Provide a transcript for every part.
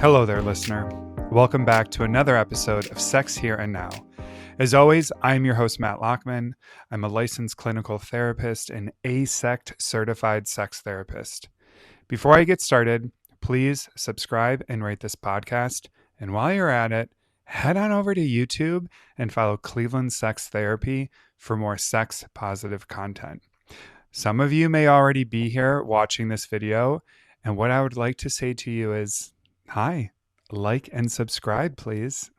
Hello there, listener. Welcome back to another episode of Sex Here and Now. As always, I'm your host, Matt Lockman. I'm a licensed clinical therapist and AASECT Certified Sex Therapist. Before I get started, please subscribe and rate this podcast. And while you're at it, head on over to YouTube and follow Cleveland Sex Therapy for more sex-positive content. Some of you may already be here watching this video, and what I would like to say to you is, hi, like and subscribe, please.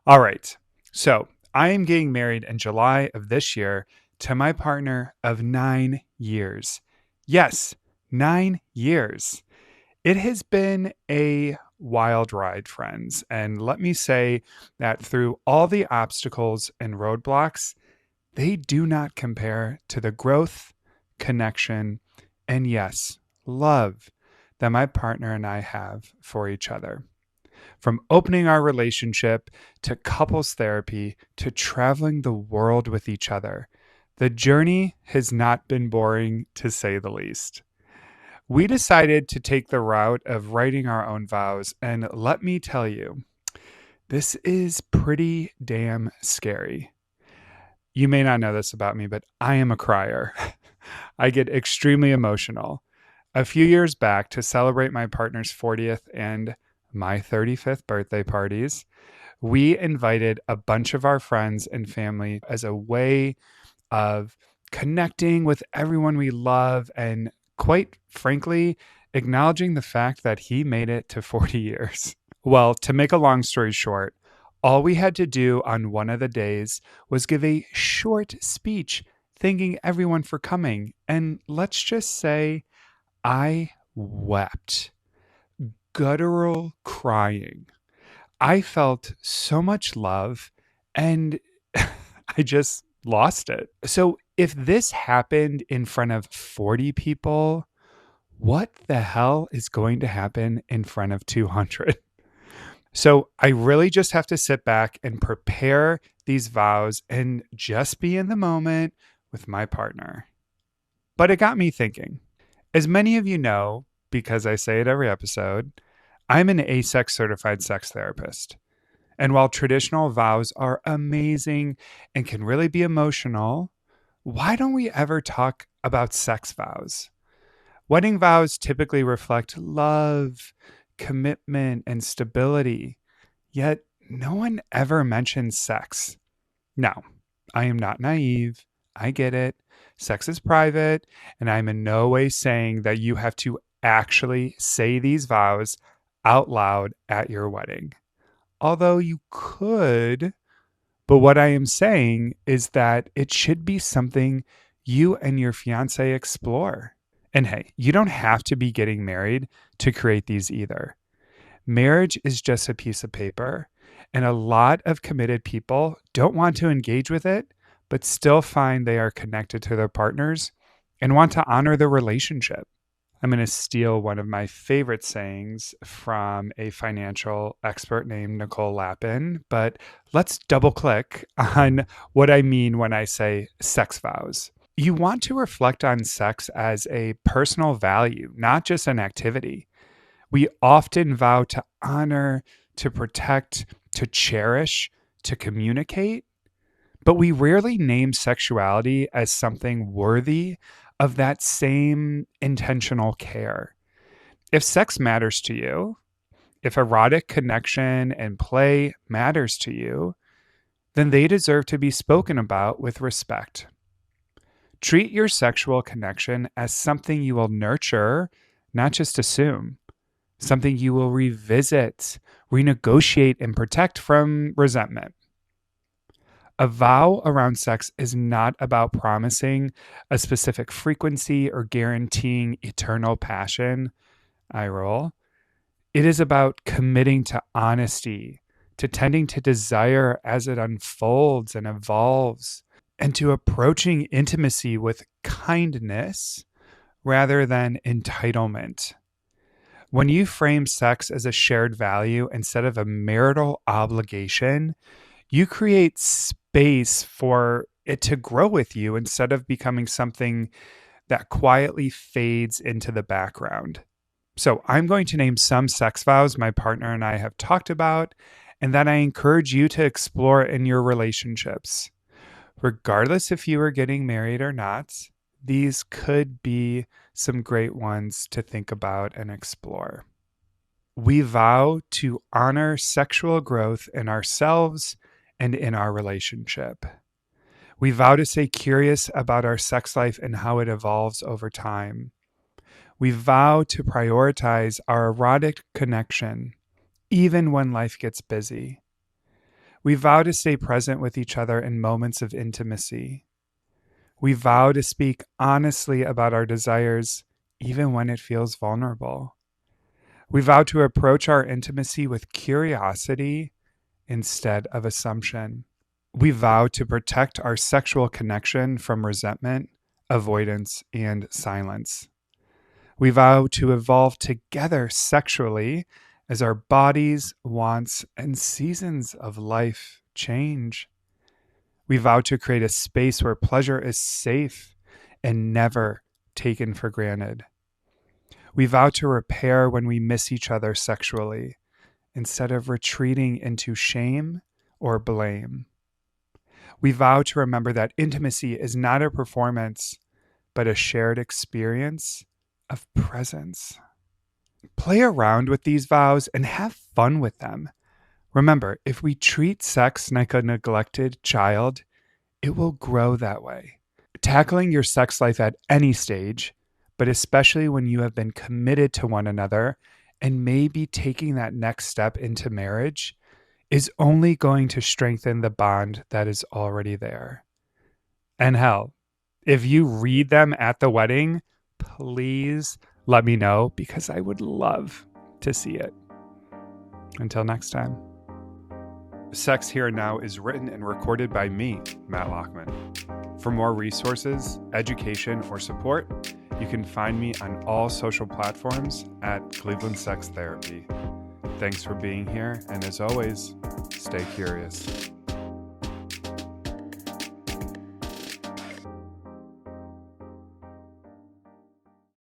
All right. So I am getting married in July of this year to my partner of 9 years. Yes, 9 years. It has been a wild ride, friends. And let me say that through all the obstacles and roadblocks, they do not compare to the growth, connection, and yes, love that my partner and I have for each other. From opening our relationship to couples therapy to traveling the world with each other, the journey has not been boring, to say the least. We decided to take the route of writing our own vows, and let me tell you, this is pretty damn scary. You may not know this about me, but I am a crier. I get extremely emotional. A few years back, to celebrate my partner's 40th and my 35th birthday parties, we invited a bunch of our friends and family as a way of connecting with everyone we love and, quite frankly, acknowledging the fact that he made it to 40 years. Well, to make a long story short, all we had to do on one of the days was give a short speech thanking everyone for coming. And let's just say I wept, guttural crying. I felt so much love and I just lost it. So if this happened in front of 40 people, what the hell is going to happen in front of 200? So I really just have to sit back and prepare these vows and just be in the moment with my partner. But it got me thinking. As many of you know, because I say it every episode, I'm an AASECT Certified Sex Therapist. And while traditional vows are amazing and can really be emotional, why don't we ever talk about sex vows? Wedding vows typically reflect love, commitment, and stability, yet no one ever mentions sex. Now, I am not naive. I get it. Sex is private, and I'm in no way saying that you have to actually say these vows out loud at your wedding. Although you could, but what I am saying is that it should be something you and your fiance explore. And hey, you don't have to be getting married to create these either. Marriage is just a piece of paper, and a lot of committed people don't want to engage with it, but still find they are connected to their partners and want to honor the relationship. I'm going to steal one of my favorite sayings from a financial expert named Nicole Lapin, but let's double click on what I mean when I say sex vows. You want to reflect on sex as a personal value, not just an activity. We often vow to honor, to protect, to cherish, to communicate, but we rarely name sexuality as something worthy of that same intentional care. If sex matters to you, if erotic connection and play matters to you, then they deserve to be spoken about with respect. Treat your sexual connection as something you will nurture, not just assume, something you will revisit, renegotiate, and protect from resentment. A vow around sex is not about promising a specific frequency or guaranteeing eternal passion. I roll. It is about committing to honesty, to tending to desire as it unfolds and evolves, and to approaching intimacy with kindness rather than entitlement. When you frame sex as a shared value instead of a marital obligation, you create space for it to grow with you instead of becoming something that quietly fades into the background. So I'm going to name some sex vows my partner and I have talked about and that I encourage you to explore in your relationships. Regardless if you are getting married or not, these could be some great ones to think about and explore. We vow to honor sexual growth in ourselves and in our relationship. We vow to stay curious about our sex life and how it evolves over time. We vow to prioritize our erotic connection, even when life gets busy. We vow to stay present with each other in moments of intimacy. We vow to speak honestly about our desires, even when it feels vulnerable. We vow to approach our intimacy with curiosity instead of assumption. We vow to protect our sexual connection from resentment, avoidance, and silence. We vow to evolve together sexually as our bodies, wants, and seasons of life change. We vow to create a space where pleasure is safe and never taken for granted. We vow to repair when we miss each other sexually instead of retreating into shame or blame. We vow to remember that intimacy is not a performance, but a shared experience of presence. Play around with these vows and have fun with them. Remember, if we treat sex like a neglected child, it will grow that way. Tackling your sex life at any stage, but especially when you have been committed to one another and maybe taking that next step into marriage, is only going to strengthen the bond that is already there. And hell, if you read them at the wedding, please let me know because I would love to see it. Until next time. Sex Here and Now is written and recorded by me, Matt Lockman. For more resources, education, or support, you can find me on all social platforms at Cleveland Sex Therapy. Thanks for being here, and as always, stay curious.